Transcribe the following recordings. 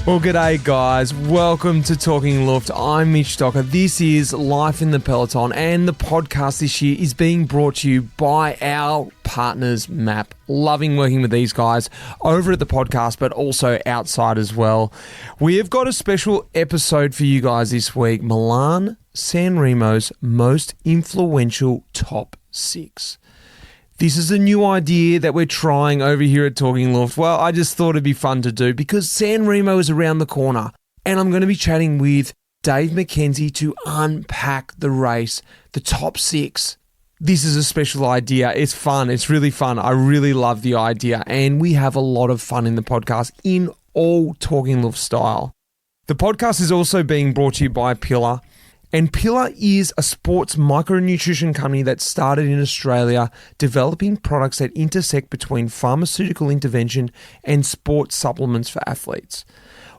Well, g'day guys. Welcome to Talking Luft. I'm Mitch Docker. This is Life in the Peloton, and the podcast this year is being brought to you by our partners, MAAP. Loving working with these guys over at the podcast, but also outside as well. We have got a special episode for you guys this week. Milan, San-Remo's most influential top 6. This is a new idea that we're trying over here at Talking Luft. Well, I just thought it'd be fun to do because San-Remo is around the corner, and I'm going to be chatting with Dave McKenzie to unpack the race, the top 6. This is a special idea. It's fun. It's really fun. I really love the idea, and we have a lot of fun in the podcast in all Talking Luft style. The podcast is also being brought to you by Pillar. And Pillar is a sports micronutrition company that started in Australia, developing products that intersect between pharmaceutical intervention and sports supplements for athletes.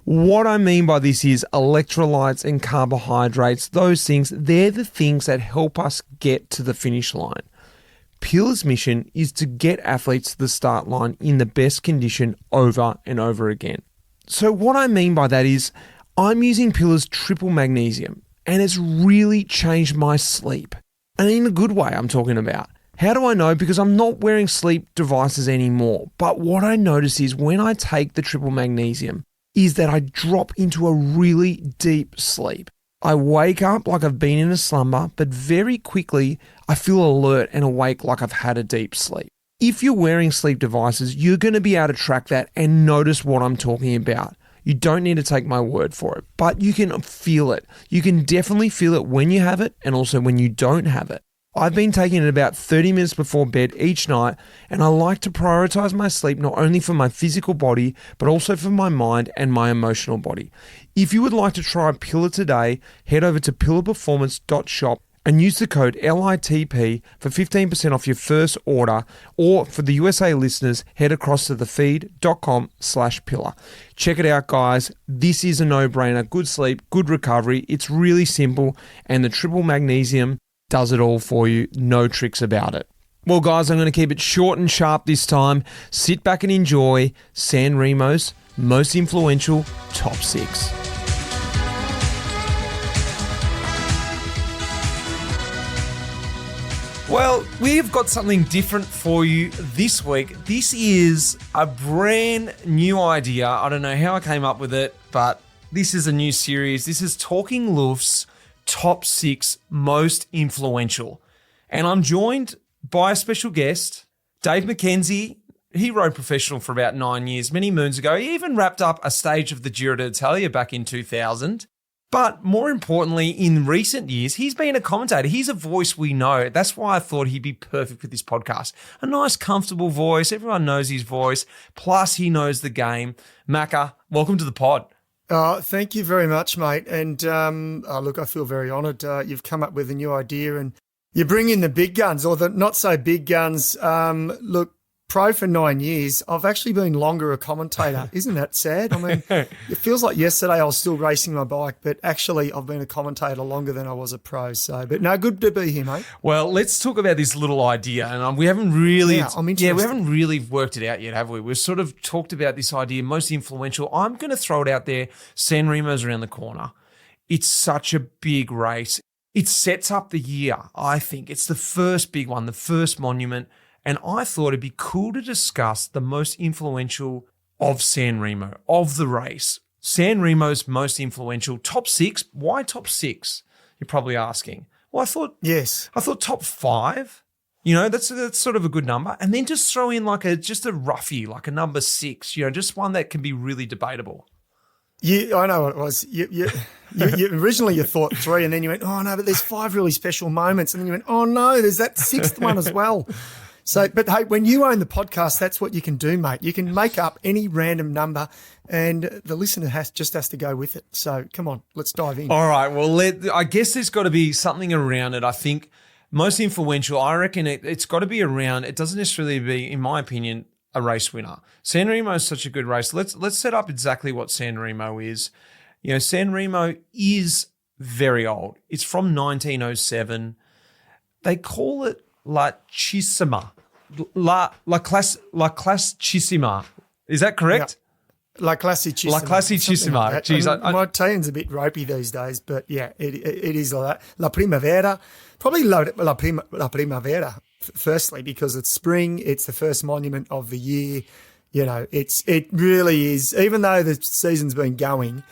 What I mean by this is electrolytes and carbohydrates, those things, they're the things that help us get to the finish line. Pillar's mission is to get athletes to the start line in the best condition over and over again. So what I mean by that is I'm using Pillar's triple magnesium, and it's really changed my sleep. And in a good way, I'm talking about. How do I know? Because I'm not wearing sleep devices anymore. But what I notice is when I take the triple magnesium is that I drop into a really deep sleep. I wake up like I've been in a slumber, but very quickly I feel alert and awake like I've had a deep sleep. If you're wearing sleep devices, you're going to be able to track that and notice what I'm talking about. You don't need to take my word for it, but you can feel it. You can definitely feel it when you have it and also when you don't have it. I've been taking it about 30 minutes before bed each night, and I like to prioritize my sleep not only for my physical body, but also for my mind and my emotional body. If you would like to try Pillar today, head over to pillarperformance.shop and use the code LITP for 15% off your first order, or for the USA listeners, head across to thefeed.com/pillar. Check it out, guys. This is a no-brainer. Good sleep, good recovery. It's really simple, and the triple magnesium does it all for you. No tricks about it. Well, guys, I'm going to keep it short and sharp this time. Sit back and enjoy San-Remo's most influential top 6. Well, we've got something different for you this week. This is a brand new idea. I don't know how I came up with it, but this is a new series. This is Talking Luft's top 6 most influential. And I'm joined by a special guest, Dave McKenzie. He rode professional for about 9 years, many moons ago. He even wrapped up a stage of the Giro d'Italia back in 2000. But more importantly, in recent years, he's been a commentator. He's a voice we know. That's why I thought he'd be perfect for this podcast. A nice, comfortable voice. Everyone knows his voice. Plus, he knows the game. Macca, welcome to the pod. Thank you very much, mate. And look, I feel very honoured. You've come up with a new idea and you bring in the big guns, or the not so big guns. Look, pro for 9 years. I've actually been longer a commentator. Isn't that sad? I mean, it feels like yesterday I was still racing my bike, but actually I've been a commentator longer than I was a pro. So, but no, good to be here, mate. Well, let's talk about this little idea. And we haven't really, we haven't really worked it out yet, have we? We've sort of talked about this idea, most influential. I'm going to throw it out there. San-Remo's around the corner. It's such a big race. It sets up the year, I think. It's the first big one, the first monument. And I thought it'd be cool to discuss the most influential of San-Remo, of the race. San-Remo's most influential. Top 6? Why top 6? You're probably asking. Well, I thought top 5. You know, that's sort of a good number. And then just throw in just a roughie, like a number 6, just one that can be really debatable. Yeah, I know what it was. You originally you thought 3, and then you went, oh no, but there's 5 really special moments. And then you went, oh no, there's that 6th one as well. So, but hey, when you own the podcast, that's what you can do, mate. You can make up any random number and the listener has to go with it. So come on, let's dive in. All right. Well, I guess there's got to be something around it. I think most influential, I reckon it's got to be around, it doesn't necessarily be, in my opinion, a race winner. San-Remo is such a good race. Let's set up exactly what San-Remo is. San-Remo is very old. It's from 1907. They call it La Classissima. Is that correct? La Classicissima. La Classicissima. Like Jeez, my Italian's a bit ropey these days, but yeah, it is like that. La Primavera. Probably la Primavera, firstly, because it's spring. It's the first monument of the year. You know, it really is. Even though the season's been going,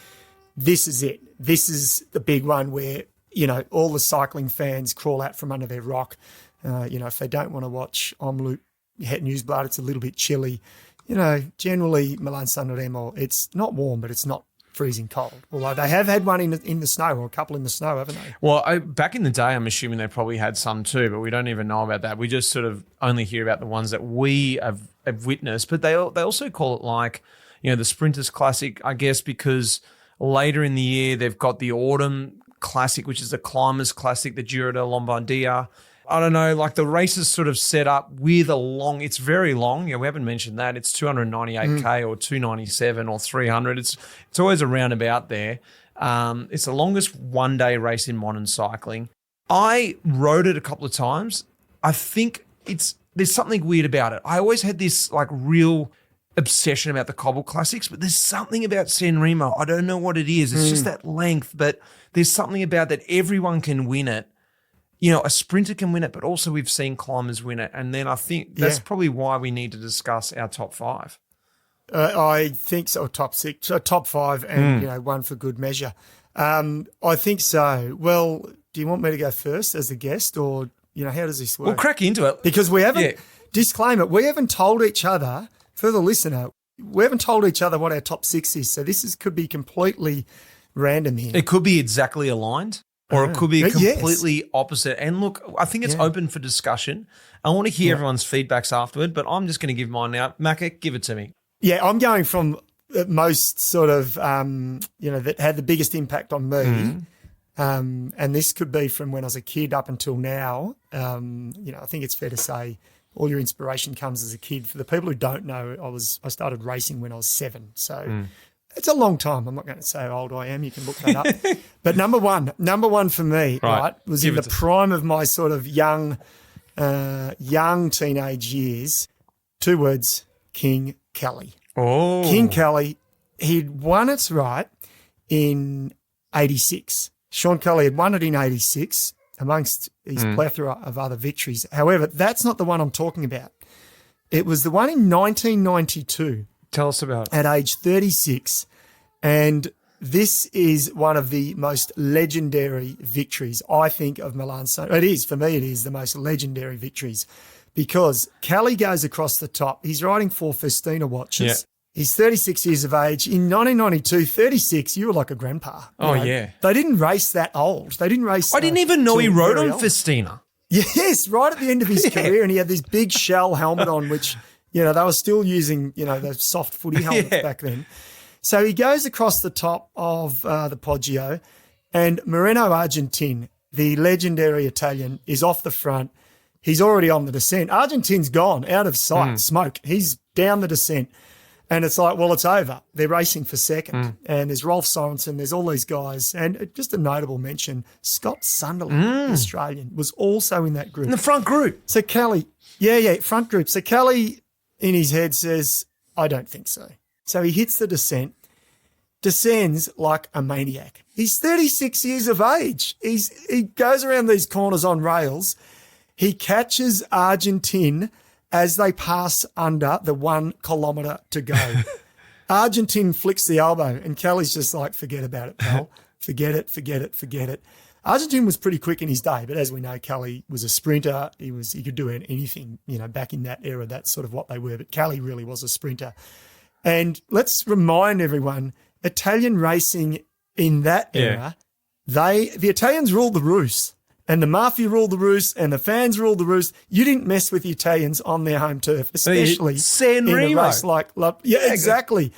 this is it. This is the big one where, you know, all the cycling fans crawl out from under their rock. You know, if they don't want to watch Omloop Het Nieuwsblad, it's a little bit chilly. You know, generally Milan San-Remo, it's not warm, but it's not freezing cold. Although they have had one in the snow, or a couple in the snow, haven't they? Well, back in the day, I'm assuming they probably had some too, but we don't even know about that. We just sort of only hear about the ones that we have witnessed. But they also call it like, you know, the Sprinters Classic, I guess, because later in the year they've got the Autumn Classic, which is the Climbers Classic, the Giro de Lombardia. I don't know, like the race is sort of set up with it's very long. Yeah, we haven't mentioned that. It's 298K or 297 or 300. It's always around about there. It's the longest one-day race in modern cycling. I rode it a couple of times. I think there's something weird about it. I always had this like real obsession about the Cobble Classics, but there's something about San-Remo. I don't know what it is. It's just that length, but there's something about that everyone can win it. You know, a sprinter can win it, but also we've seen climbers win it. And then I think that's probably why we need to discuss our top five. I think so, top six, top five, and, you know, one for good measure. I think so. Well, do you want me to go first as a guest, or, you know, how does this work? We'll crack into it. Because we haven't, disclaimer, we haven't told each other, for the listener, we haven't told each other what our top six is. So this could be completely random here. It could be exactly aligned. Or it could be completely opposite. And look, I think it's open for discussion. I want to hear everyone's feedbacks afterward, but I'm just going to give mine now. Macca, give it to me. Yeah, I'm going from most sort of, you know, that had the biggest impact on me. And this could be from when I was a kid up until now. You know, I think it's fair to say all your inspiration comes as a kid. For the people who don't know, I started racing when I was 7. So it's a long time. I'm not going to say how old I am. You can look that up. But number one for me, right, was in the prime of my sort of young teenage years. 2 words, King Kelly. Oh. King Kelly, he'd won it, right, in 86. Sean Kelly had won it in 86 amongst his plethora of other victories. However, that's not the one I'm talking about. It was the one in 1992. Tell us about it. At age 36. And this is one of the most legendary victories, I think, of Milan. It is, for me, it is the most legendary victories because Kelly goes across the top. He's riding for Festina watches. Yeah. He's 36 years of age. In 1992, 36, you were like a grandpa. Oh, yeah. They didn't race that old. They didn't race. I didn't even know he rode on Festina. Yes, right at the end of his career. And he had this big shell helmet on, which, you know, they were still using, you know, those soft footy helmets back then. So he goes across the top of the Poggio and Moreno Argentin, the legendary Italian, is off the front. He's already on the descent. Argentin's gone, out of sight, smoke. He's down the descent. And it's like, well, it's over. They're racing for second. And there's Rolf Sorensen, there's all these guys. And just a notable mention, Scott Sunderland, Australian, was also in that group. In the front group. So Kelly, front group. So Kelly in his head says, I don't think so. So he hits the descent, descends like a maniac. He's 36 years of age. He goes around these corners on rails. He catches Argentin as they pass under the 1 kilometre to go. Argentin flicks the elbow and Kelly's just like, forget about it, pal. Forget it. Argentin was pretty quick in his day, but as we know, Kelly was a sprinter. He could do anything, you know, back in that era. That's sort of what they were. But Kelly really was a sprinter. And let's remind everyone, Italian racing in that era, the Italians ruled the roost. And the mafia ruled the roost and the fans ruled the roost. You didn't mess with the Italians on their home turf, especially San-Remo. in a race like exactly.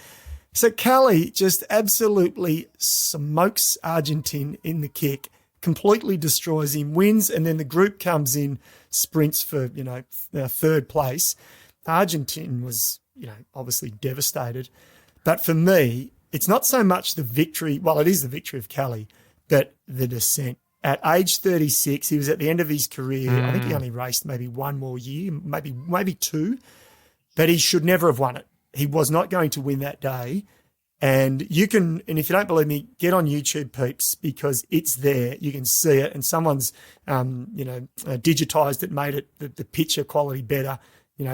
So Kelly just absolutely smokes Argentin in the kick, completely destroys him, wins, and then the group comes in, sprints for, you know, third place. Argentin was, you know, obviously devastated. But for me, it's not so much the victory. Well, it is the victory of Kelly, but the descent. At age 36, he was at the end of his career. I think he only raced maybe one more year, maybe 2, but he should never have won it. He was not going to win that day. And you can, and if you don't believe me, get on YouTube, peeps, because it's there. You can see it, and someone's, digitized it, made it the picture quality better.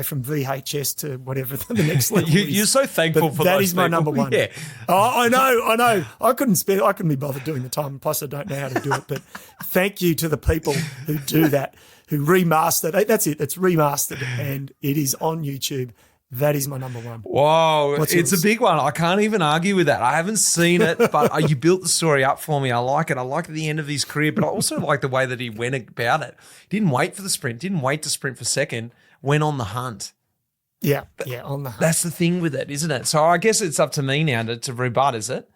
From VHS to whatever the next level is. You're so thankful for that. That is my number one. Yeah. Oh, I know. I couldn't be bothered doing the time. Plus, I don't know how to do it. But thank you to the people who do that, who remaster. That's it. It's remastered, and it is on YouTube. That is my number one. Whoa, it's a big one. I can't even argue with that. I haven't seen it, but you built the story up for me. I like it. I like the end of his career, but I also like the way that he went about it. He didn't wait for the sprint, didn't wait to sprint for second, went on the hunt. Yeah, on the hunt. That's the thing with it, isn't it? So I guess it's up to me now to rebut, is it?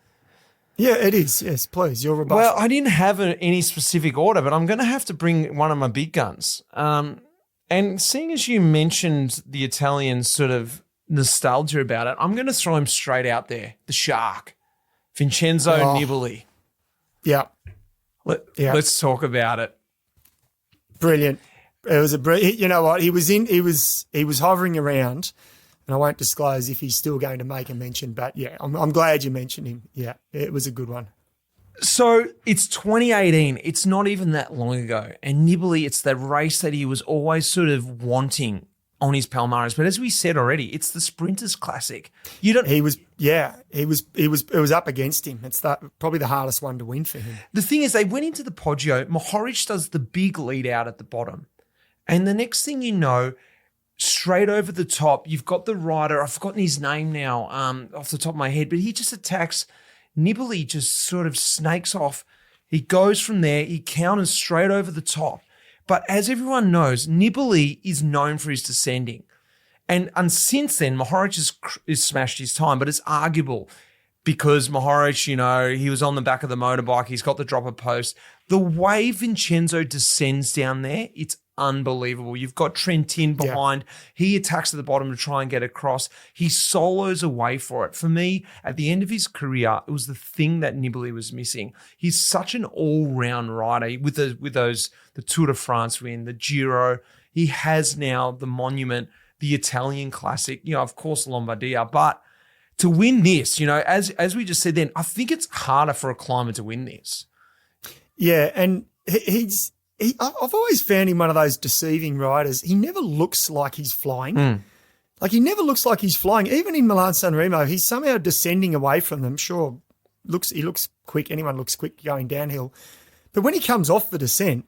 Yeah, it is. Yes, please, your rebut. Well, I didn't have any specific order, but I'm going to have to bring one of my big guns. And seeing as you mentioned the Italian sort of nostalgia about it, I'm going to throw him straight out there. The Shark, Vincenzo Nibali. Yeah. Let's talk about it. Brilliant. It was you know what? He was hovering around, and I won't disclose if he's still going to make a mention, but yeah, I'm glad you mentioned him. Yeah, it was a good one. So it's 2018. It's not even that long ago. And Nibali, it's the race that he was always sort of wanting on his Palmares. But as we said already, it's the Sprinters Classic. It was up against him. It's probably the hardest one to win for him. The thing is, they went into the Poggio. Mohoric does the big lead out at the bottom. And the next thing you know, straight over the top, you've got the rider. I've forgotten his name now off the top of my head, but he just attacks. Nibali just sort of snakes off. He goes from there. He counters straight over the top. But as everyone knows, Nibali is known for his descending. And since then, Mohoric has smashed his time, but it's arguable because Mohoric, he was on the back of the motorbike. He's got the dropper post. The way Vincenzo descends down there, it's unbelievable. You've got Trentin behind. Yeah. He attacks at the bottom to try and get across. He solos away for it. For me, at the end of his career, it was the thing that Nibali was missing. He's such an all-round rider with the Tour de France win, the Giro. He has now the Monument, the Italian Classic, of course, Lombardia. But to win this, as we just said then, I think it's harder for a climber to win this. Yeah, and I've always found him one of those deceiving riders. He never looks like he's flying. Like he never looks like he's flying. Even in Milan San-Remo, he's somehow descending away from them. Sure, he looks quick. Anyone looks quick going downhill. But when he comes off the descent,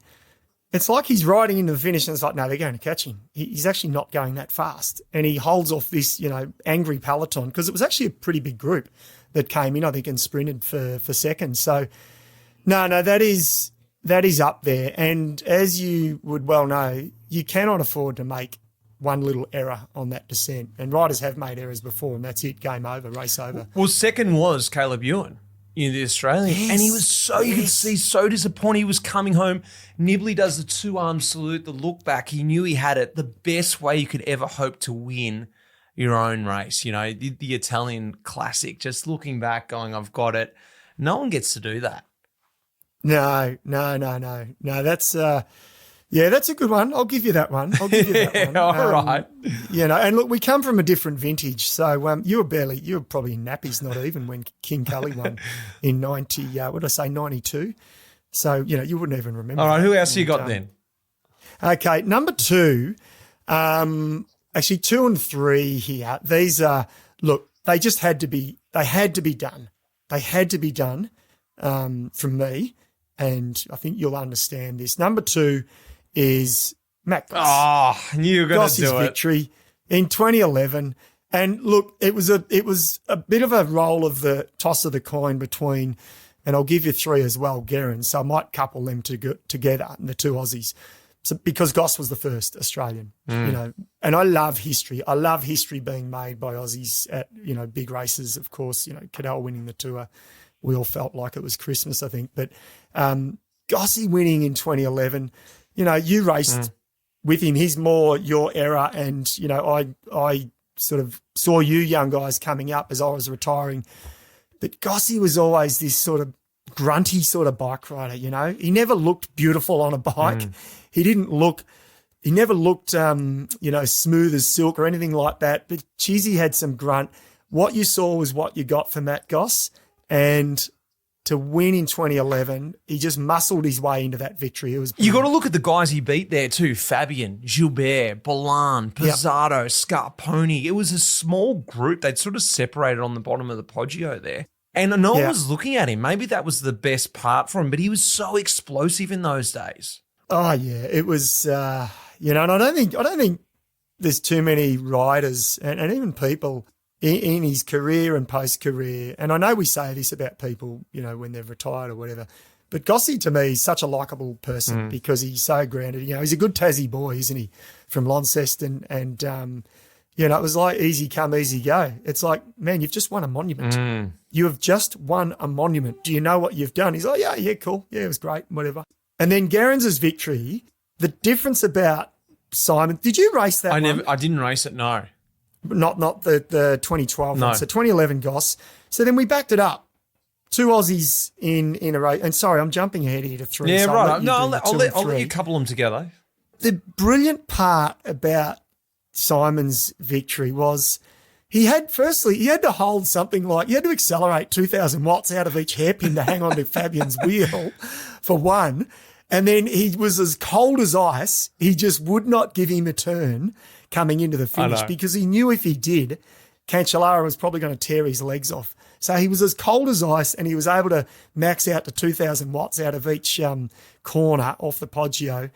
it's like he's riding into the finish and it's like, no, they're going to catch him. He's actually not going that fast. And he holds off this, angry Peloton because it was actually a pretty big group that came in, I think, and sprinted for second. So, no, that is up there. And as you would well know, you cannot afford to make one little error on that descent. And riders have made errors before, and that's it, game over, race over. Well, second was Caleb Ewan in the Australian. Yes, and he was you could see, so disappointed. He was coming home. Nibali does the two-arm salute, the look back. He knew he had it. The best way you could ever hope to win your own race, the Italian Classic. Just looking back, going, I've got it. No one gets to do that. No. That's that's a good one. I'll give you that one. All right. And look, we come from a different vintage. So you were probably in nappies, not even when King Cully won in 92. So, you wouldn't even remember. All right, who else you got then? Okay, number 2, actually 2 and 3 here. These are, look, they just had to be done. They had to be done from me. And I think you'll understand this. Number 2 is Matt Goss. Oh, I knew you were going to do it. Victory in 2011. And look, it was a bit of a roll of the toss of the coin between, and I'll give you 3 as well, Guerin. So I might couple them together, the 2 Aussies. So, because Goss was the first Australian, and I love history. I love history being made by Aussies at, big races, of course, Cadell winning the Tour. We all felt like it was Christmas, I think. But Gossie winning in 2011, you raced with him. He's more your era. And, I sort of saw you young guys coming up as I was retiring. But Gossie was always this sort of grunty sort of bike rider, He never looked beautiful on a bike. He never looked, smooth as silk or anything like that. But Chizzy had some grunt. what you saw was what you got for Matt Goss. And to win in 2011, he just muscled his way into that victory. It was you got to look at the guys he beat there too: Fabian, Gilbert, Bolan, Pizarro, Scarponi. It was a small group. They'd sort of separated on the bottom of the Poggio there. And no one was looking at him. Maybe that was the best part for him, but he was so explosive in those days. Oh, yeah. It was, and I don't think there's too many riders and even people in his career and post-career, and I know we say this about people, when they've retired or whatever, but Gossie to me is such a likeable person because he's so grounded. He's a good Tassie boy, isn't he, from Launceston, and it was like easy come, easy go. It's like, man, you've just won a monument. You have just won a monument. Do you know what you've done? He's like, yeah, cool. Yeah, it was great, whatever. And then Gerrans' victory, the difference about Simon, did you race that one? I didn't race it, no. Not the 2012 no. one. So 2011 Goss. So then we backed it up. 2 Aussies in a race. And sorry, I'm jumping ahead here to 3. Yeah, so right. I'll let you couple them together. The brilliant part about Simon's victory was he had to hold something like, you had to accelerate 2,000 watts out of each hairpin to hang on to Fabian's wheel for one. And then he was as cold as ice. He just would not give him a turn coming into the finish because he knew if he did, Cancellara was probably going to tear his legs off. So he was as cold as ice, and he was able to max out to 2,000 watts out of each corner off the Poggio,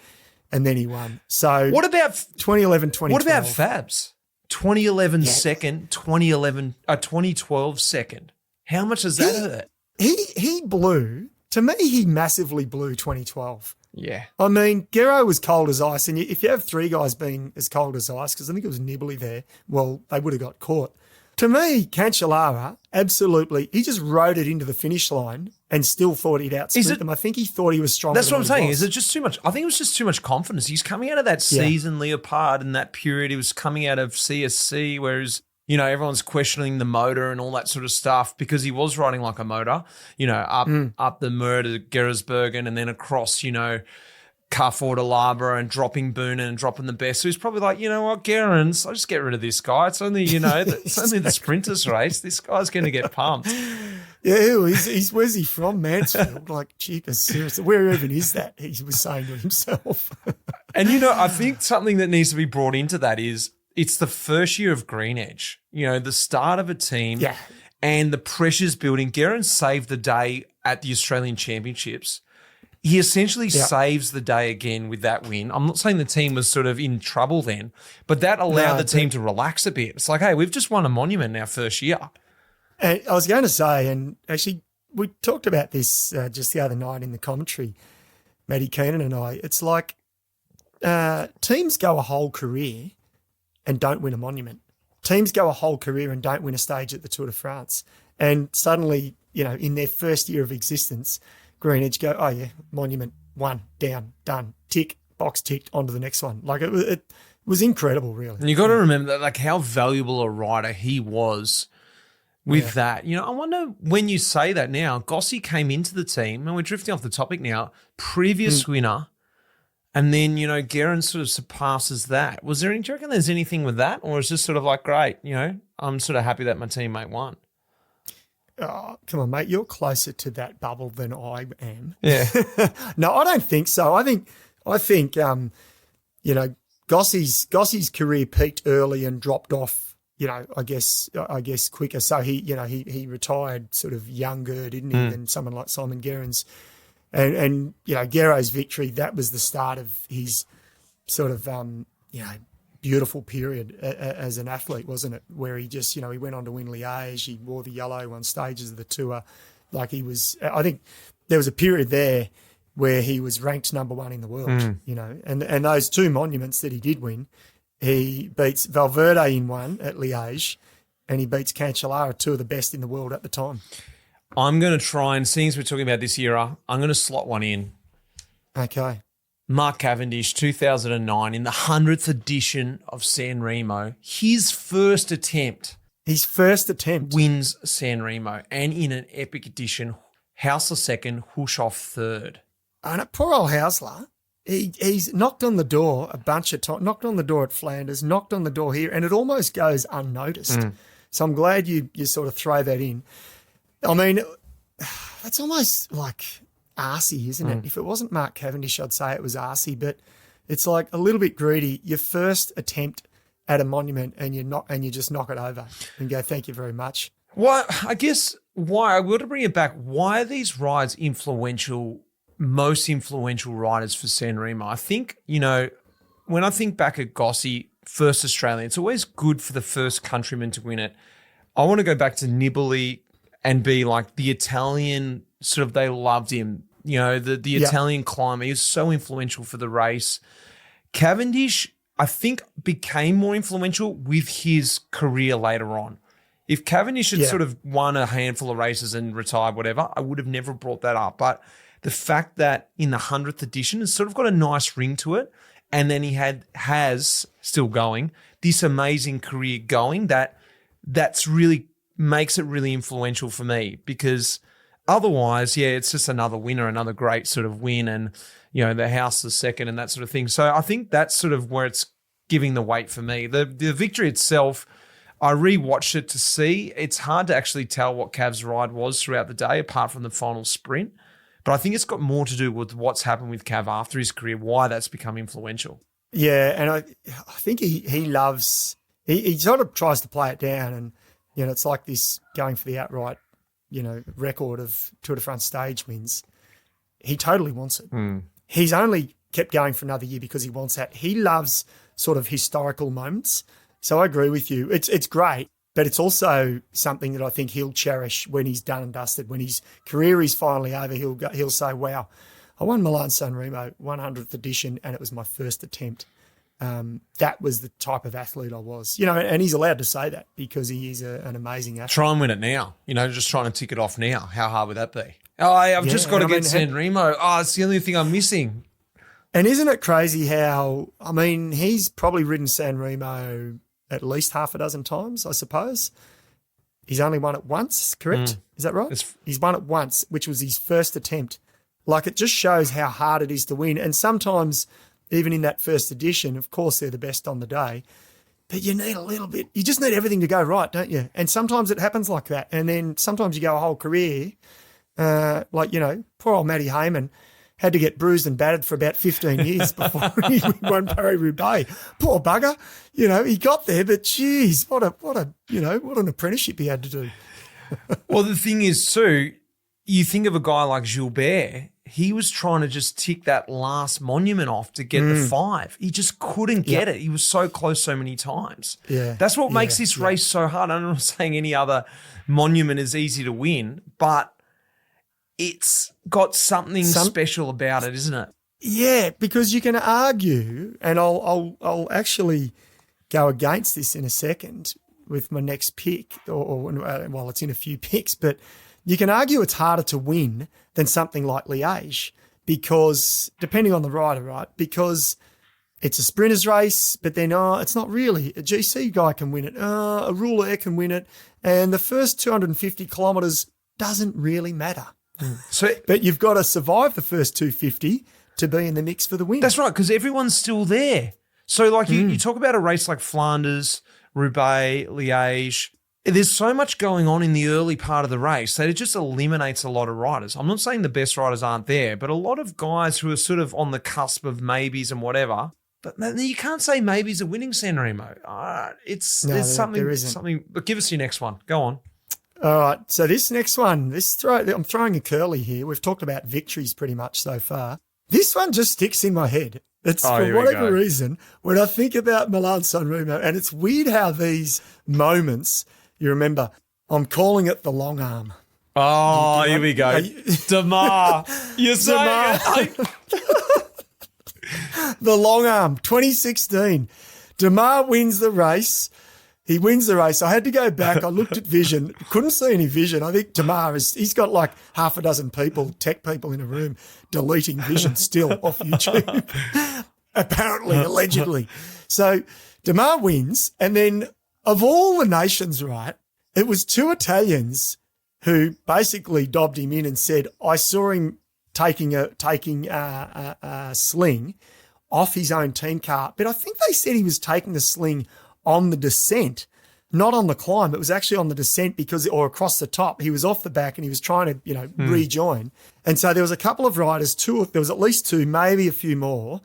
and then he won. So what about 2011, 2012? What about Fabs? 2011 second, 2012 second. How much does that hurt? He blew. To me, he massively blew 2012. Yeah. I mean, Gero was cold as ice, and if you have 3 guys being as cold as ice, because I think it was Nibley there, well, they would have got caught. To me, Cancellara, absolutely, he just rode it into the finish line and still thought he'd outsprint them. I think he thought he was stronger. That's what I'm saying. Is it just too much? I think it was just too much confidence. He's coming out of that season, Leopard, in that period. He was coming out of CSC, whereas everyone's questioning the motor and all that sort of stuff because he was riding like a motor, up the Mur to Gerasbergen and then across, Carrefour to Labra and dropping Boonen and dropping the best. So he's probably like, you know what, Gerrans, I'll just get rid of this guy. It's only, it's only the sprinters race. This guy's going to get pumped. Yeah, where's he from? Mansfield? Like, jeepers, seriously, where even is that? He was saying to himself. And, I think something that needs to be brought into that is, it's the first year of Green Edge, the start of a team and the pressure's building. Gerrans saved the day at the Australian Championships. He essentially saves the day again with that win. I'm not saying the team was sort of in trouble then, but that allowed the team to relax a bit. It's like, hey, we've just won a monument in our first year. And I was going to say, and actually we talked about this just the other night in the commentary, Matty Keenan and I, it's like teams go a whole career and don't win a monument. Teams go a whole career and don't win a stage at the Tour de France. And suddenly, in their first year of existence, Green Edge go, oh yeah, monument, won, down, done, tick, box ticked, on to the next one. Like it was incredible, really. And you got to remember that, like, how valuable a rider he was with that. I wonder when you say that now, Gossie came into the team, and we're drifting off the topic now, previous winner, and then, Gerrans sort of surpasses that. Do you reckon there's anything with that? Or is just sort of like, great, I'm sort of happy that my teammate won? Oh, come on, mate. You're closer to that bubble than I am. Yeah. No, I don't think so. I think Gossie's career peaked early and dropped off, I guess quicker. So he retired sort of younger, didn't he, than someone like Simon Gerrans. And Gero's victory, that was the start of his sort of, beautiful period as an athlete, wasn't it? Where he just, he went on to win Liège, he wore the yellow on stages of the Tour. Like I think there was a period there where he was ranked number 1 in the world, and those 2 monuments that he did win, he beats Valverde in one at Liège and he beats Cancellara, 2 of the best in the world at the time. I'm going to try and, seeing as we're talking about this era, I'm going to slot one in. Okay. Mark Cavendish, 2009, in the 100th edition of San-Remo, his first attempt wins San-Remo, and in an epic edition, Hausler second, Hushoff third. And poor old Hausler, he's knocked on the door a bunch of times, knocked on the door at Flanders, knocked on the door here, and it almost goes unnoticed. So I'm glad you sort of throw that in. I mean, that's almost like arsey, isn't it? If it wasn't Mark Cavendish, I'd say it was arsey, but it's like a little bit greedy. Your first attempt at a monument and you just knock it over and go, thank you very much. Well, I guess why I want to bring it back. Why are these rides most influential riders for San-Remo? I think, when I think back at Gossi, first Australian, it's always good for the first countryman to win it. I want to go back to Nibali and be like the Italian, sort of, they loved him. The Italian climber. He was so influential for the race. Cavendish, I think, became more influential with his career later on. If Cavendish had sort of won a handful of races and retired, whatever, I would have never brought that up. But the fact that in the 100th edition, it's sort of got a nice ring to it, and then he has still going this amazing career going, that's really makes it really influential for me, because otherwise, it's just another winner, another great sort of win, and the house is second and that sort of thing. So I think that's sort of where it's giving the weight for me. The victory itself, I rewatched it to see. It's hard to actually tell what Cav's ride was throughout the day, apart from the final sprint. But I think it's got more to do with what's happened with Cav after his career, why that's become influential. Yeah, and I think he loves – he sort of tries to play it down, and, it's like this going for the outright, record of Tour de France stage wins. He totally wants it. He's only kept going for another year because he wants that. He loves sort of historical moments. So I agree with you. It's great, but it's also something that I think he'll cherish when he's done and dusted. When his career is finally over, he'll say, wow, I won Milan San-Remo 100th edition and it was my first attempt. That was the type of athlete I was. And he's allowed to say that because he is an amazing athlete. Try and win it now. Just trying to tick it off now. How hard would that be? Oh, I've just got to get San-Remo. Oh, it's the only thing I'm missing. And isn't it crazy how, he's probably ridden San-Remo at least half a dozen times, I suppose. He's only won it once, correct? Is that right? He's won it once, which was his first attempt. Like, it just shows how hard it is to win. And sometimes, even in that first edition, of course, they're the best on the day, but you need a little bit. You just need everything to go right, don't you? And sometimes it happens like that. And then sometimes you go a whole career, poor old Matty Hayman had to get bruised and battered for about 15 years before he won Paris-Roubaix. Poor bugger. He got there, but geez, what an apprenticeship he had to do. Well, the thing is too, you think of a guy like Gilbert, he was trying to just tick that last monument off to get the 5. He just couldn't get it. He was so close so many times. Yeah. That's what makes this race so hard. I'm not saying any other monument is easy to win, but it's got something special about it, isn't it? Yeah, because you can argue, and I'll actually go against this in a second with my next pick, or it's in a few picks, but you can argue it's harder to win than something like Liège because, depending on the rider, right, because it's a sprinter's race, but then it's not really. A GC guy can win it. A rouleur can win it. And the first 250 kilometres doesn't really matter. But you've got to survive the first 250 to be in the mix for the win. That's right, because everyone's still there. So, like, you talk about a race like Flanders, Roubaix, Liège. There's so much going on in the early part of the race that it just eliminates a lot of riders. I'm not saying the best riders aren't there, but a lot of guys who are sort of on the cusp of maybes and whatever. But you can't say maybes are winning San-Remo. There's something. But give us your next one. Go on. All right. So this next one, I'm throwing a curly here. We've talked about victories pretty much so far. This one just sticks in my head. It's for whatever reason, when I think about Milan San-Remo, and it's weird how these moments, you remember, I'm calling it the long arm. Oh, here we go. Damar. You're saying it. The long arm, 2016. Damar wins the race. He wins the race. I had to go back. I looked at Vision. Couldn't see any Vision. I think Damar he's got like half a dozen tech people in a room deleting Vision still off YouTube. Apparently, allegedly. So Damar wins. And then of all the nations, right, it was 2 Italians who basically dobbed him in and said, I saw him taking a sling off his own team car. But I think they said he was taking the sling on the descent. not on the climb. It was actually on the descent or across the top. He was off the back and he was trying to, rejoin. And so there was a couple of riders, there was at least two, maybe a few more.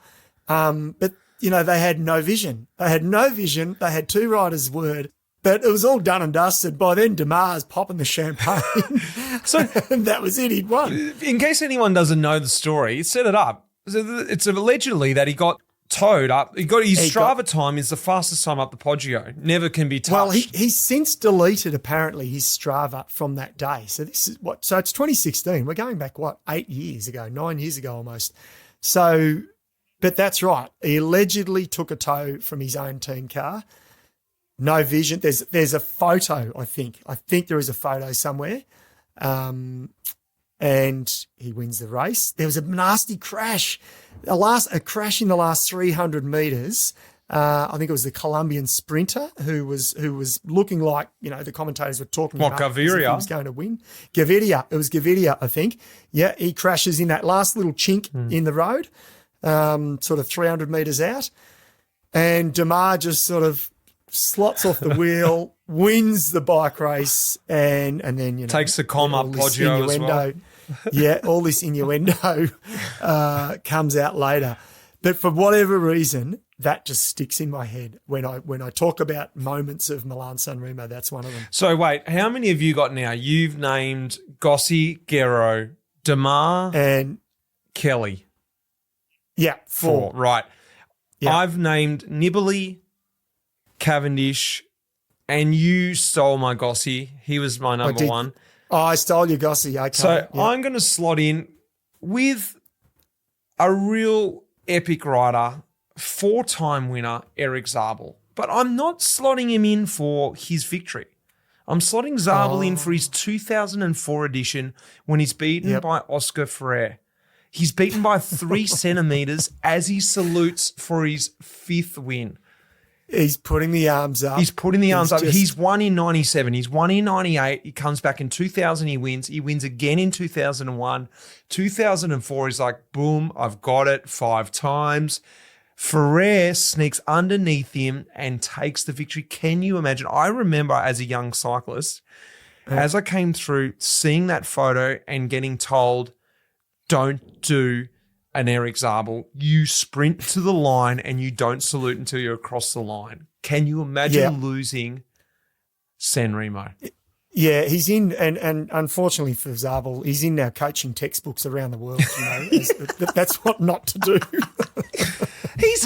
But, they had no vision. They had two riders' word, but it was all done and dusted. By then, Demar's popping the champagne. So and that was it. He'd won. In case anyone doesn't know the story, set it up. So it's allegedly that he got towed up. His Strava time is the fastest time up the Poggio. Never can be touched. Well, he's since deleted apparently his Strava from that day. So this is so it's 2016. We're going back 9 years ago almost. So, but that's right. He allegedly took a tow from his own team car. No vision. There's a photo. I think there is a photo somewhere. And he wins the race. There was a nasty crash, a crash in the last 300 metres. I think it was the Colombian sprinter who was looking like, the commentators were talking about Gaviria? He was going to win. Gaviria. It was Gaviria, I think. Yeah, he crashes in that last little chink in the road, sort of 300 metres out. And Demar just sort of slots off the wheel, wins the bike race, and then takes the com up Poggio as well. Yeah, all this innuendo comes out later, but for whatever reason, that just sticks in my head when I talk about moments of Milan San-Remo. That's one of them. So wait, how many have you got now? You've named Gossi, Guerrero, Demar, and Kelly. Yeah, four. Right. Yeah. I've named Nibali, Cavendish, and you stole my Gossi. He was my number one. Oh, I stole your Gossi. Okay. So I'm going to slot in with a real epic rider, 4-time winner, Eric Zabel. But I'm not slotting him in for his victory. I'm slotting Zabel in for his 2004 edition when he's beaten by Oscar Freire. He's beaten by 3 centimetres as he salutes for his 5th win. He's putting the arms up. He's won in 97. He's won in 98. He comes back in 2000. He wins. He wins again in 2001. 2004, he's like, boom, I've got it 5 times. Ferrer sneaks underneath him and takes the victory. Can you imagine? I remember as a young cyclist, as I came through, seeing that photo and getting told, don't do an Eric Zabel. You sprint to the line and you don't salute until you're across the line. Can you imagine losing San-Remo? Yeah, he's in, and unfortunately for Zabel, he's in our coaching textbooks around the world. That's what not to do. He's,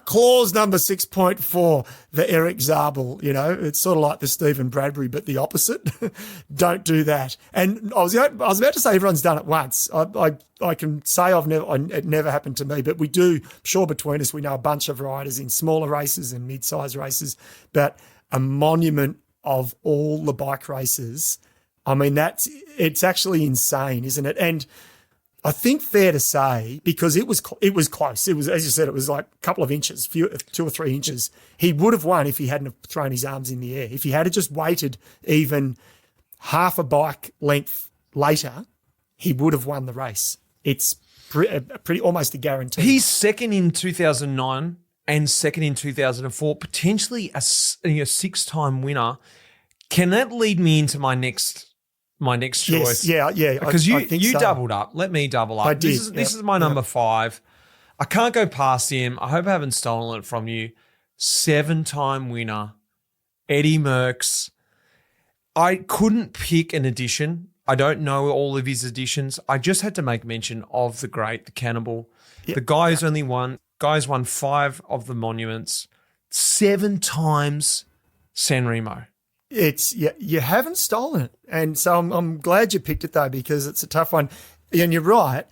clause number 6.4, the Eric Zabel. It's sort of like the Stephen Bradbury, but the opposite. Don't do that. And I was about to say everyone's done it once. I can say it never happened to me, but we do. Sure, between us, we know a bunch of riders in smaller races and mid-sized races, but a monument of all the bike races. I mean, it's actually insane, isn't it? And I think fair to say, because it was close. It was, as you said, it was like a couple of inches, 2 or 3 inches. He would have won if he hadn't have thrown his arms in the air. If he had just waited even half a bike length later, he would have won the race. It's pretty almost a guarantee. He's second in 2009 and second in 2004, potentially a 6-time winner. Can that lead me into my next choice? Yes, yeah. Because I think you so. doubled up. Let me double up. I did. This is my number 5. I can't go past him. I hope I haven't stolen it from you. 7-time winner, Eddie Merckx. I couldn't pick an edition. I don't know all of his editions. I just had to make mention of the great, the cannibal. Yep. The guy who's only won. Guy's won 5 of the monuments, 7 times San-Remo. You haven't stolen it, and so I'm glad you picked it though, because it's a tough one. And you're right,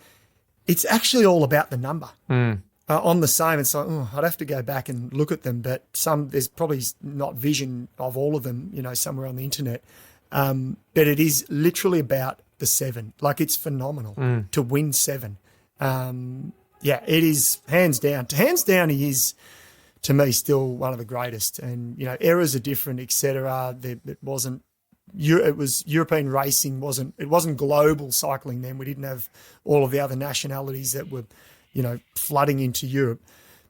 it's actually all about the number. On the same, it's like I'd have to go back and look at them, but there's probably not vision of all of them, somewhere on the internet. But it is literally about the 7. Like, it's phenomenal to win 7. Yeah, it is hands down. Hands down, he is, to me, still one of the greatest. And, eras are different, etc. It was European racing, it wasn't global cycling then. We didn't have all of the other nationalities that were, flooding into Europe.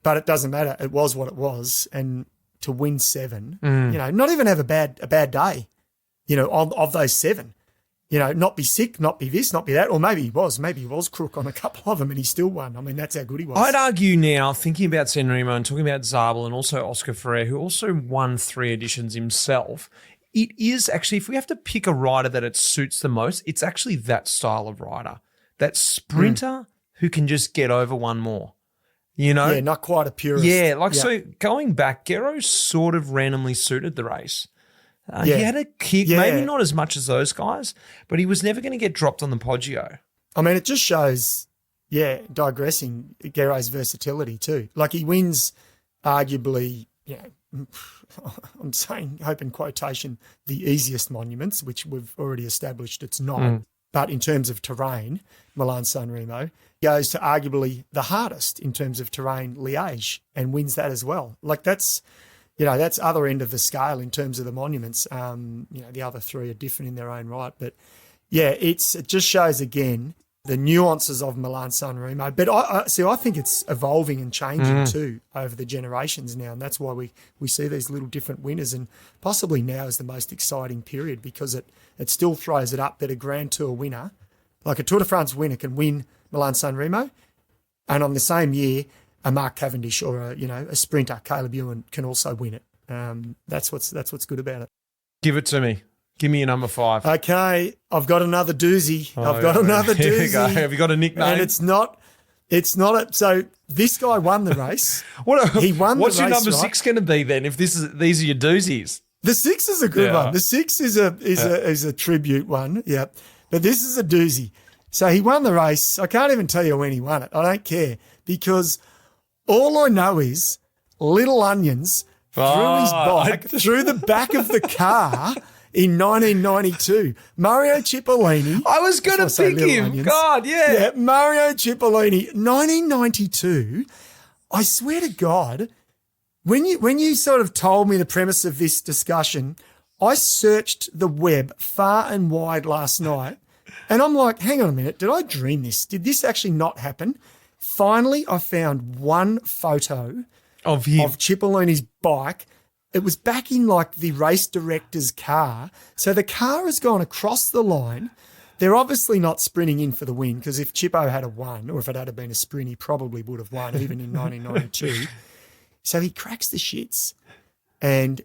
But it doesn't matter. It was what it was. And to win 7, not even have a bad day, of those 7. Not be sick, not be this, not be that, or maybe he was crook on a couple of them and he still won. I mean, that's how good he was. I'd argue now, thinking about San-Remo and talking about Zabel and also Oscar Freire, who also won 3 editions himself, it is actually, if we have to pick a rider that it suits the most, it's actually that style of rider, that sprinter who can just get over one more. Yeah, not quite a purist. Yeah, so going back, Gero sort of randomly suited the race. He had a kick, maybe not as much as those guys, but he was never going to get dropped on the Poggio. I mean, it just shows, digressing, Gero's versatility too. Like he wins arguably, I'm saying, hope in quotation, the easiest monuments, which we've already established it's not. But in terms of terrain, Milan San-Remo goes to arguably the hardest in terms of terrain, Liège, and wins that as well. Like that's other end of the scale in terms of the monuments. The other 3 are different in their own right. But, it just shows, again, the nuances of Milan San-Remo. But I think it's evolving and changing too over the generations now, and that's why we see these little different winners, and possibly now is the most exciting period because it still throws it up that a Grand Tour winner, like a Tour de France winner, can win Milan San-Remo, and on the same year, a Mark Cavendish or a sprinter, Caleb Ewan, can also win it. That's what's good about it. Give it to me. Give me a number 5. Okay, I've got another doozy. Another Here we doozy. go. Have you got a nickname? And it's not. So this guy won the race. He won. What's the your race, number right? 6 going to be then? If these are your doozies, the 6 is a good one. The 6 is a tribute one. Yeah, but this is a doozy. So he won the race. I can't even tell you when he won it. I don't care because all I know is Little Onions threw his bike through the back of the car in 1992. Mario Cipollini. I was going to pick him. Onions. God, yeah. Yeah, Mario Cipollini, 1992. I swear to God, when you sort of told me the premise of this discussion, I searched the web far and wide last night, and I'm like, hang on a minute, did I dream this? Did this actually not happen? Finally, I found one photo of Cipollini's bike. It was back in like the race director's car. So the car has gone across the line. They're obviously not sprinting in for the win because if Chippo had won, or if it had been a sprint, he probably would have won even in 1992. So he cracks the shits. And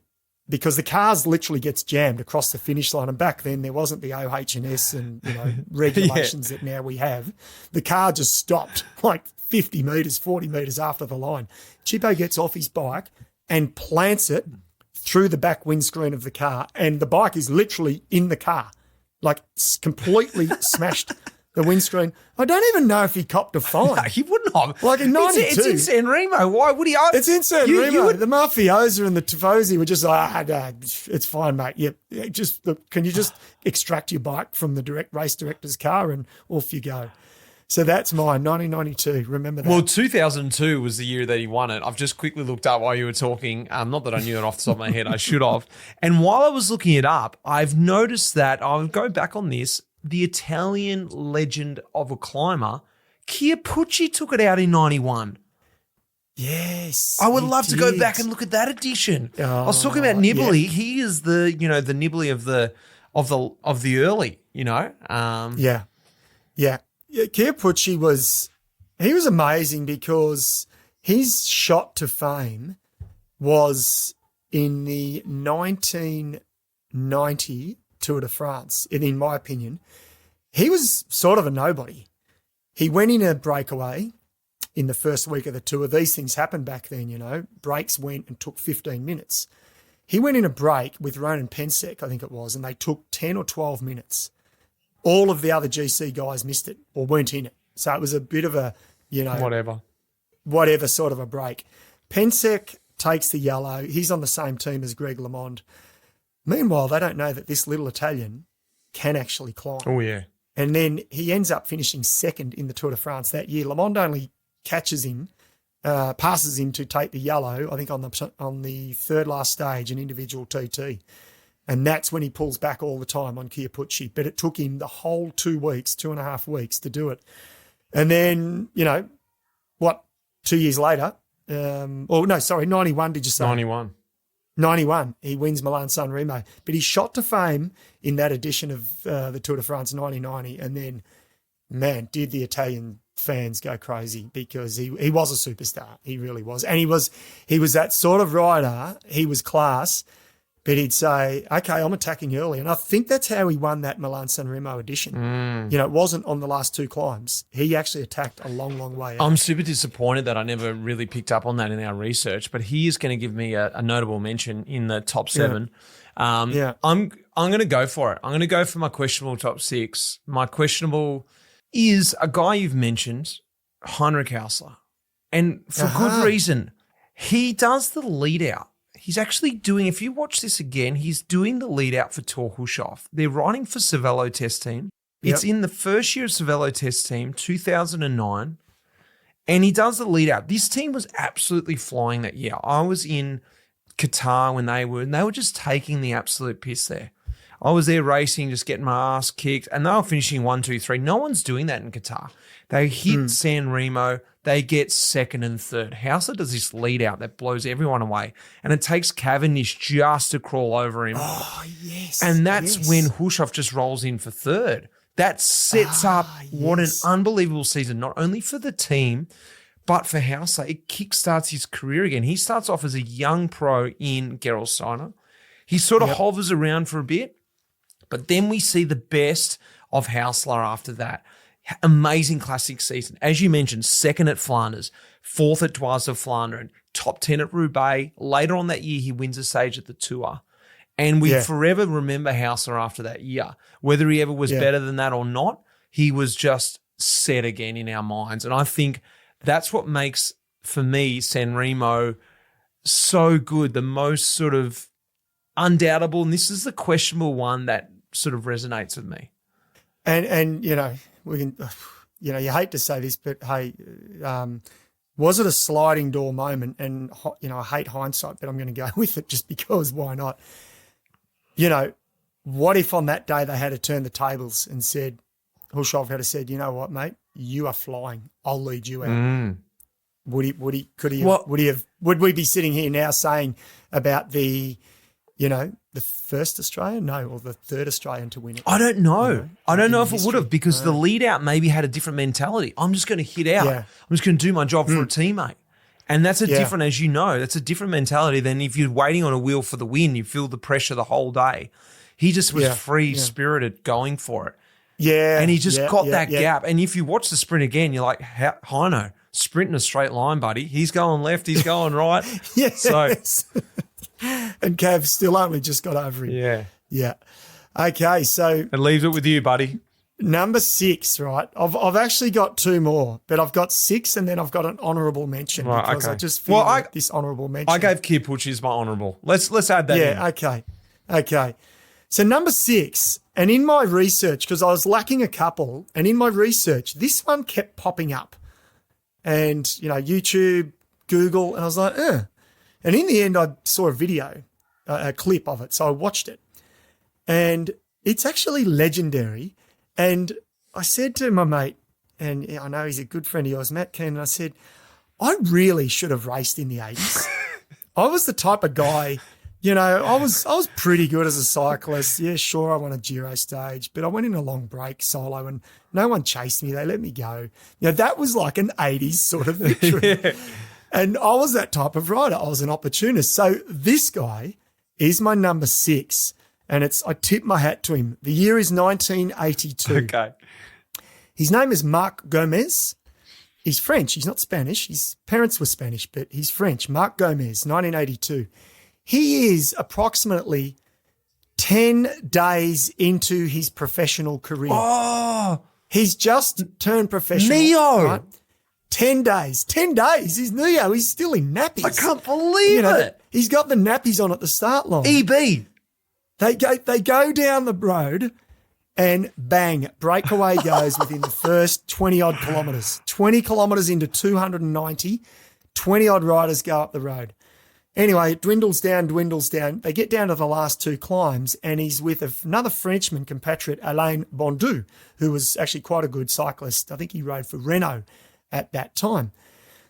because the cars literally gets jammed across the finish line, and back then there wasn't the OH&S and regulations that now we have. The car just stopped like 50 metres, 40 metres after the line. Chippo gets off his bike and plants it through the back windscreen of the car, and the bike is literally in the car, like completely smashed the windscreen. I don't even know if he copped a fine. No, he wouldn't have. Like in 92. It's in San-Remo. Why would he? It's in San-Remo. The mafiosa and the tifosi were just like, it's fine, mate. Yep. Yeah, can you just extract your bike from the race director's car and off you go. So that's mine, 1992. Remember that. Well, 2002 was the year that he won it. I've just quickly looked up while you were talking. Not that I knew it off the top of my head. I should have. And while I was looking it up, I've noticed that, I'll go back on this, the Italian legend of a climber, Chiappucci, took it out in 91. Yes. I would love to go back and look at that edition. I was talking about Nibali. Yeah. He is the Nibali of the early, Yeah. Chiappucci was amazing because his shot to fame was in the 1990 Tour de France. And in my opinion, he was sort of a nobody. He went in a breakaway in the first week of the tour. These things happened back then, breaks went and took 15 minutes. He went in a break with Ronan Pensek, I think it was, and they took 10 or 12 minutes. All of the other GC guys missed it or weren't in it. So it was a bit of a, whatever sort of a break. Pensek takes the yellow. He's on the same team as Greg LeMond. Meanwhile, they don't know that this little Italian can actually climb. Oh, yeah. And then he ends up finishing second in the Tour de France that year. LeMond only catches him, passes him to take the yellow, I think on the third last stage, an individual TT. And that's when he pulls back all the time on Chiappucci. But it took him the whole 2.5 weeks to do it. And then, 2 years later, 91, did you say? 91. 91, he wins Milan San-Remo. But he shot to fame in that edition of the Tour de France 1990. And then, man, did the Italian fans go crazy, because he was a superstar. He really was. And he was that sort of rider. He was class. But he'd say, okay, I'm attacking early. And I think that's how he won that Milan San-Remo edition. It wasn't on the last two climbs. He actually attacked a long, long way out. I'm super disappointed that I never really picked up on that in our research, but he is going to give me a notable mention in the top 7. I'm going to go for it. I'm going to go for my questionable top 6. My questionable is a guy you've mentioned, Heinrich Hausler. And for good reason. He does the lead out. He's actually doing, if you watch this again, he's doing the lead out for Tor Hushoff. They're riding for Cervelo Test Team. It's in the first year of Cervelo Test Team, 2009, and he does the lead out. This team was absolutely flying that year. I was in Qatar when they were just taking the absolute piss there. I was there racing, just getting my ass kicked, and they were finishing 1, 2, 3. No one's doing that in Qatar. They hit San-Remo. They get second and third. Hausler does this lead out that blows everyone away, and it takes Cavendish just to crawl over him. Oh, yes. And that's when Hushoff just rolls in for third. That sets up what an unbelievable season, not only for the team, but for Hausler. It kickstarts his career again. He starts off as a young pro in Gerolsteiner. He sort of hovers around for a bit, but then we see the best of Hausler after that. Amazing classic season. As you mentioned, second at Flanders, fourth at Dwars of Flanders, top 10 at Roubaix. Later on that year, he wins a stage at the Tour. And we forever remember Hausler after that year. Whether he ever was better than that or not, he was just set again in our minds. And I think that's what makes, for me, San-Remo so good, the most sort of undoubtable. And this is the questionable one that sort of resonates with me. And we can, you hate to say this, but hey, was it a sliding door moment? And, I hate hindsight, but I'm going to go with it just because why not? What if on that day they had to turn the tables and said, Hushoff had said, you know what, mate, you are flying. I'll lead you out. Would we be sitting here now saying about the first Australian? No, or the third Australian to win it? I don't know. I don't know if it would have, because the lead out maybe had a different mentality. I'm just going to hit out. Yeah. I'm just going to do my job for a teammate. And that's a different, as you know, that's a different mentality than if you're waiting on a wheel for the win. You feel the pressure the whole day. He just was free-spirited going for it. Yeah. And he just got that gap. And if you watch the sprint again, you're like, Heino, sprint in a straight line, buddy. He's going left, he's going right. Yes. So, and Cav still only just got over him. Yeah. Yeah. Okay, so. It leaves it with you, buddy. Number 6, right? I've actually got 2 more, but I've got 6 and then I've got an honourable mention because I just feel like this honourable mention. I gave Kipucci as my honourable. Let's add that in. Yeah, okay. So number 6, and in my research, because I was lacking a couple, and in my research, this one kept popping up. And, YouTube, Google, and I was like, And in the end, I saw a video, a clip of it, so I watched it. And it's actually legendary. And I said to my mate, and I know he's a good friend of yours, Matt Keane, and I said, I really should have raced in the 80s. I was the type of guy, I was pretty good as a cyclist. Yeah, sure, I won a Giro stage, but I went in a long break solo and no one chased me. They let me go. That was like an 80s sort of victory. Yeah. And I was that type of rider. I was an opportunist. So this guy is my number 6. And I tip my hat to him. The year is 1982. Okay. His name is Marc Gomez. He's French. He's not Spanish. His parents were Spanish, but he's French. Marc Gomez, 1982. He is approximately 10 days into his professional career. Oh. He's just turned professional. Neo. Right? 10 days. 10 days. He's Neo. He's still in nappies. I can't believe it. He's got the nappies on at the start line. EB. They go down the road and bang, breakaway goes within the first 20-odd kilometres. 20 kilometres into 290, 20-odd riders go up the road. Anyway, it dwindles down. They get down to the last 2 climbs and he's with another Frenchman, compatriot, Alain Bondu, who was actually quite a good cyclist. I think he rode for Renault at that time.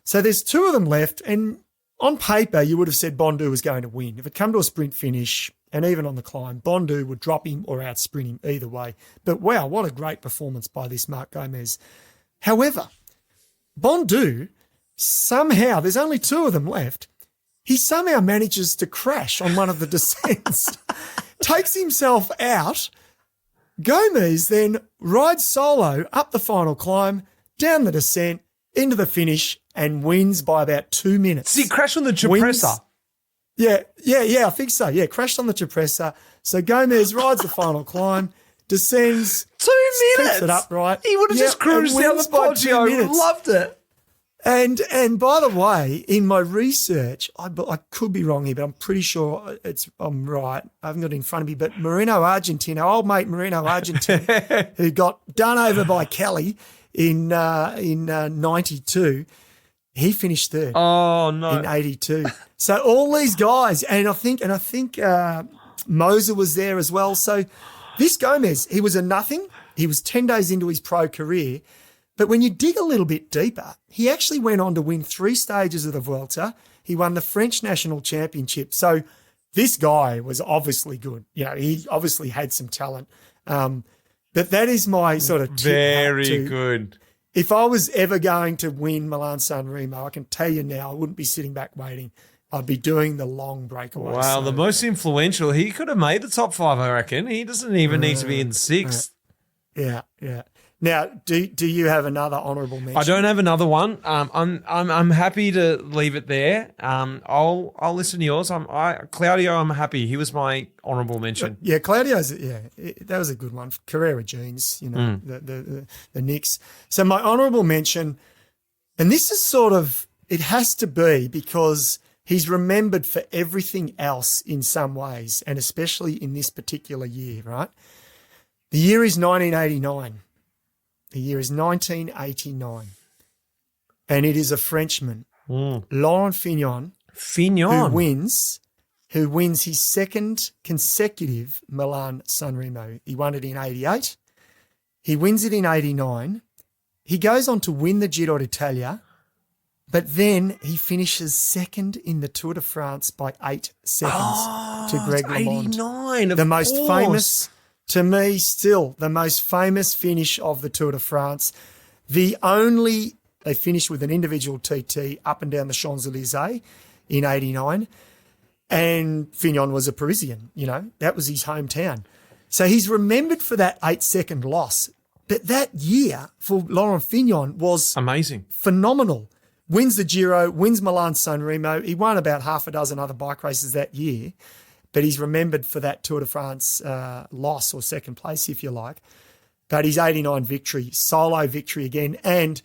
So there's 2 of them left and on paper, you would have said Bondu was going to win. If it come to a sprint finish, and even on the climb, Bondu would drop him or outsprint him either way. But wow, what a great performance by this Marc Gomez. However, Bondu, somehow, there's only two of them left, he somehow manages to crash on one of the descents, takes himself out. Gomez then rides solo up the final climb, down the descent, into the finish, and wins by about 2 minutes. Did he crash on the Cipressa? Yeah, I think so. Yeah, crashed on the Cipressa. So Gomez rides the final climb, descends. 2 minutes? Keeps it upright. He would have just cruised down the Poggio. Loved it. And by the way, in my research, I could be wrong here, but I'm pretty sure I'm right. I haven't got it in front of me, but Marino Argentino, old mate Marino Argentino, who got done over by Kelly in 92, he finished third. Oh no! In 82. So all these guys, and I think Moser was there as well. So this Gomez, he was a nothing. He was 10 days into his pro career. But when you dig a little bit deeper, he actually went on to win 3 stages of the Vuelta. He won the French National Championship. So this guy was obviously good. You know, he obviously had some talent. But that is my sort of tip. Very good. If I was ever going to win Milan San-Remo, I can tell you now, I wouldn't be sitting back waiting. I'd be doing the long breakaway. Wow, the most influential. He could have made the top 5, I reckon. He doesn't even need to be in 6th. Yeah. Now, do you have another honourable mention? I don't have another one. I'm happy to leave it there. I'll listen to yours. Claudio, I'm happy. He was my honourable mention. Yeah, Claudio's. That was a good one. Carrera jeans, the Knicks. So my honourable mention, and this is sort of, it has to be because he's remembered for everything else in some ways, and especially in this particular year, right? The year is 1989. The year is 1989. And it is a Frenchman, Laurent Fignon, who wins his second consecutive Milan San-Remo. He won it in 88. He wins it in 89. He goes on to win the Giro d'Italia, but then he finishes second in the Tour de France by 8 seconds to Greg LeMond. 89, the most famous, to me still, the most famous finish of the Tour de France. They finished with an individual TT up and down the Champs-Élysées in 89. And Fignon was a Parisian, that was his hometown. So he's remembered for that 8-second loss. But that year for Laurent Fignon was amazing, phenomenal. Wins the Giro, wins Milan San-Remo. He won about half a dozen other bike races that year, but he's remembered for that Tour de France loss, or second place, if you like. But his 89 victory, solo victory again, and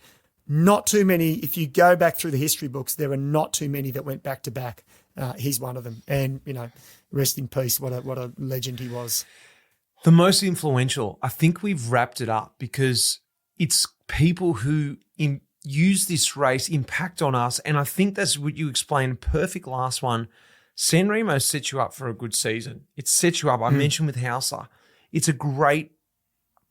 not too many. If you go back through the history books, there are not too many that went back to back. He's one of them, and rest in peace. What a legend he was. The most influential. I think we've wrapped it up because it's people who use this race, impact on us, and I think that's what you explained. Perfect last one. San-Remo sets you up for a good season. It sets you up. I mentioned with Hauser. It's a great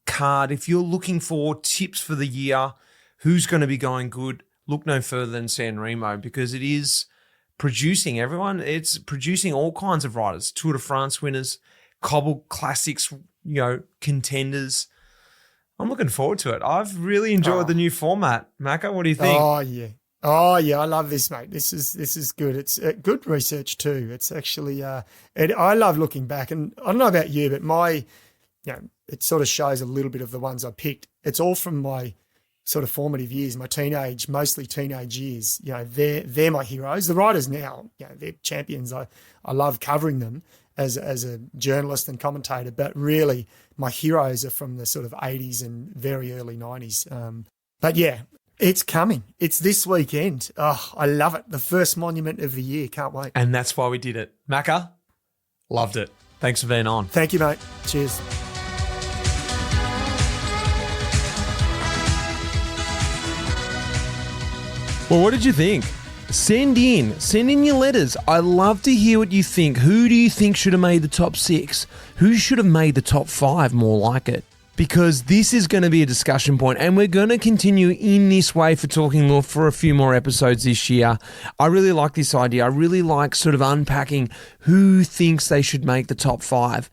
card. If you're looking for tips for the year, who's going to be going good, look no further than San-Remo because it is producing everyone. It's producing all kinds of riders, Tour de France winners, Cobble Classics, contenders. I'm looking forward to it. I've really enjoyed the new format. Macca, what do you think? Oh yeah, I love this, mate. This is good. It's good research too. It's actually, I love looking back, and I don't know about you, but it sort of shows a little bit of the ones I picked. It's all from my sort of formative years, my mostly teenage years. They're my heroes. The riders now, they're champions. I love covering them as a journalist and commentator, but really my heroes are from the sort of 80s and very early 90s. But yeah, it's coming. It's this weekend. Oh, I love it. The first monument of the year. Can't wait. And that's why we did it. Macca, loved it. Thanks for being on. Thank you, mate. Cheers. Well, what did you think? Send in your letters. I love to hear what you think. Who do you think should have made the top 6? Who should have made the top 5, more like it? because this is going to be a discussion point, and we're going to continue in this way for Talking Luft for a few more episodes this year. I really like this idea. I really like sort of unpacking who thinks they should make the top 5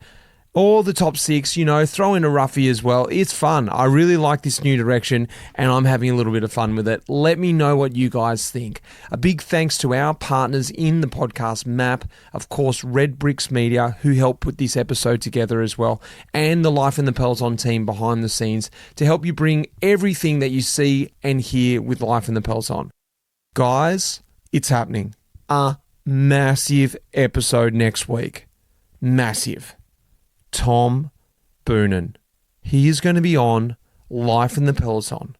or the top 6, throw in a roughie as well. It's fun. I really like this new direction, and I'm having a little bit of fun with it. Let me know what you guys think. A big thanks to our partners in the podcast, MAAP, of course, Red Bricks Media, who helped put this episode together as well, and the Life in the Peloton team behind the scenes to help you bring everything that you see and hear with Life in the Peloton. Guys, it's happening. A massive episode next week. Massive. Tom Boonen. He is going to be on Life in the Peloton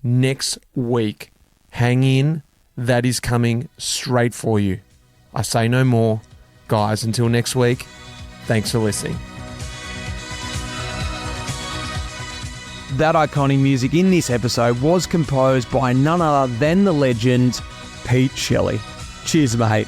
next week. Hang in. That is coming straight for you. I say no more. Guys, until next week, thanks for listening. That iconic music in this episode was composed by none other than the legend, Pete Shelley. Cheers, mate.